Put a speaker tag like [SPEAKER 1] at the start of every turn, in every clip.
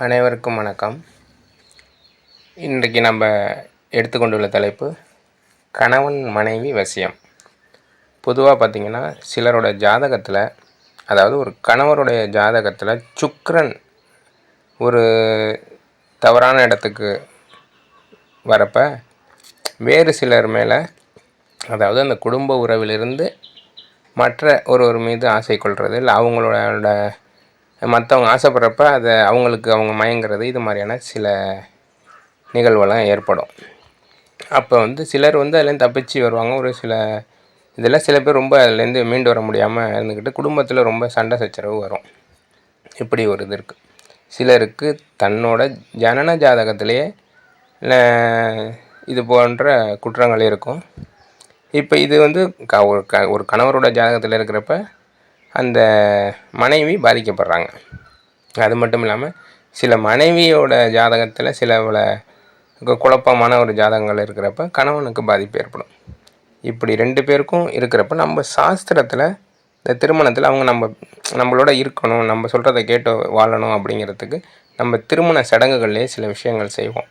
[SPEAKER 1] அனைவருக்கும் வணக்கம். இன்றைக்கு நம்ம எடுத்துக்கொண்டுள்ள தலைப்பு கணவன் மனைவி வசியம். பொதுவாக பார்த்திங்கன்னா சிலரோட ஜாதகத்தில், அதாவது ஒரு கணவருடைய ஜாதகத்தில் சுக்கிரன் ஒரு தவறான இடத்துக்கு வரப்ப வேறு சிலர் மேலே, அதாவது அந்த குடும்ப உறவிலிருந்து மற்ற ஒருவர் மீது ஆசை கொள்வது, இல்லை அவங்களோட மற்றவங்க ஆசைப்படுறப்ப அதை அவங்களுக்கு அவங்க மயங்கிறது, இது மாதிரியான சில நிகழ்வெல்லாம் ஏற்படும். அப்போ சிலர் அதுலேருந்து தப்பிச்சு வருவாங்க. ஒரு சில இதில் சில பேர் ரொம்ப அதுலேருந்து மீண்டு வர முடியாமல் இருந்துக்கிட்டு குடும்பத்தில் ரொம்ப சண்டை சச்சரவு வரும். இப்படி ஒரு இது இருக்குது. சிலருக்கு தன்னோட ஜனன ஜாதகத்திலேயே இது போன்ற குற்றங்கள் இருக்கும். இப்போ இது ஒரு கணவரோட ஜாதகத்தில் இருக்கிறப்ப அந்த மனைவி பாதிக்கப்படுறாங்க. அது மட்டும் இல்லாமல் சில மனைவியோட ஜாதகத்தில் சில குழப்பமான ஒரு ஜாதகங்கள் இருக்கிறப்ப கணவனுக்கு பாதிப்பு ஏற்படும். இப்படி 2 பேருக்கும் இருக்கிறப்ப நம்ம சாஸ்திரத்தில் இந்த திருமணத்தில் அவங்க நம்மளோட இருக்கணும், நம்ம சொல்கிறத கேட்டு வாழணும் அப்படிங்கிறதுக்கு நம்ம திருமண சடங்குகள்லேயே சில விஷயங்கள் செய்வோம்.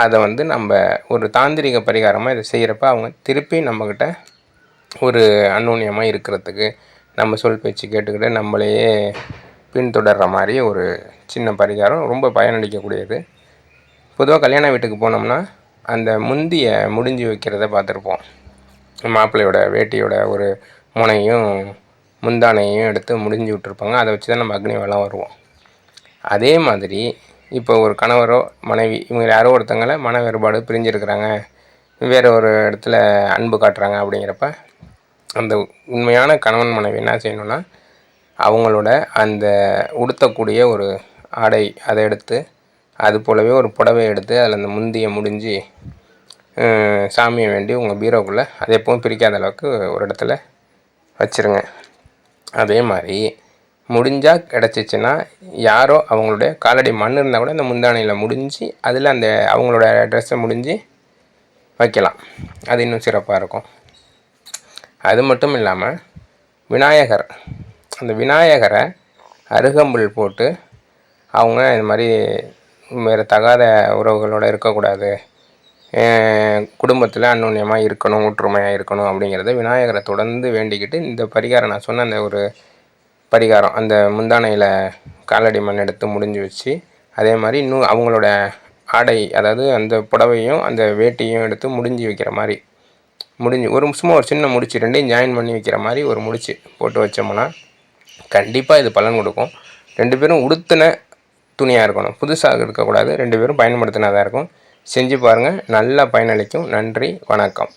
[SPEAKER 1] அதை நம்ம ஒரு தாந்திரிக பரிகாரமாக இதை செய்கிறப்ப அவங்க திருப்பி நம்மக்கிட்ட ஒரு அந்யோன்யமாக இருக்கிறதுக்கு, நம்ம சொல் பேச்சு கேட்டுக்கிட்டு நம்மளையே பின்தொடர்கிற மாதிரி ஒரு சின்ன பரிகாரம், ரொம்ப பயனளிக்கக்கூடியது. பொதுவாக கல்யாண வீட்டுக்கு போனோம்னா அந்த முந்திய முடிஞ்சு வைக்கிறத பார்த்துருப்போம். மாப்பிள்ளையோட வேட்டியோட ஒரு முனையும் முந்தானையும் எடுத்து முடிஞ்சு விட்டுருப்பாங்க. அதை வச்சு தான் நம்ம அக்னி வேலாம் வருவோம். அதே மாதிரி இப்போ ஒரு கணவரோ மனைவி இவங்க யாரோ ஒருத்தங்களை மன வேறுபாடு பிரிஞ்சிருக்கிறாங்க, வேறு ஒரு இடத்துல அன்பு காட்டுறாங்க அப்படிங்கிறப்ப அந்த உண்மையான கணவன் மனைவி என்ன செய்யணும்னா, அவங்களோட அந்த உடுத்தக்கூடிய ஒரு ஆடை அதை எடுத்து, அது போலவே ஒரு புடவை எடுத்து அதில் அந்த முந்தியை முடிஞ்சு சாமியை வேண்டி உங்கள் பீரோக்குள்ளே அதை எப்பவும் பிரிக்காத அளவுக்கு ஒரு இடத்துல வச்சுருங்க. அதே மாதிரி முடிஞ்சால் கிடச்சிச்சின்னா யாரோ அவங்களுடைய காலடி மண் இருந்தால் கூட அந்த முந்தானையில் முடிஞ்சு அதில் அந்த அவங்களோட ட்ரெஸ்ஸை முடிஞ்சு வைக்கலாம். அது இன்னும் சிறப்பாக இருக்கும். அது மட்டும் இல்லாமல் விநாயகர், அந்த விநாயகரை அருகம்புல் போட்டு அவங்க இது மாதிரி வேறு தகாத உறவுகளோடு இருக்கக்கூடாது, குடும்பத்தில் அந்யோன்யமாக இருக்கணும், ஒற்றுமையாக இருக்கணும் அப்படிங்கிறத விநாயகரை தொடர்ந்து வேண்டிக்கிட்டு இந்த பரிகாரம் நான் சொன்ன அந்த ஒரு பரிகாரம், அந்த முந்தானையில் காலடி மண் எடுத்து முடிஞ்சு வச்சு, அதே மாதிரி இன்னும் அவங்களோட ஆடை, அதாவது அந்த புடவையும் அந்த வேட்டியும் எடுத்து முடிஞ்சு வைக்கிற மாதிரி சும்மா ஒரு சின்ன முடிச்சு 2யும் ஜாயின் பண்ணி வைக்கிற மாதிரி ஒரு முடிச்சு போட்டு வச்சோம்னா கண்டிப்பாக இது பலன் கொடுக்கும். 2 பேரும் உடுத்தின துணியாக இருக்கணும், புதுசாக இருக்கக்கூடாது. 2 பேரும் பயன்படுத்தினதாக இருக்கும். செஞ்சு பாருங்கள், நல்லா பயனளிக்கும். நன்றி, வணக்கம்.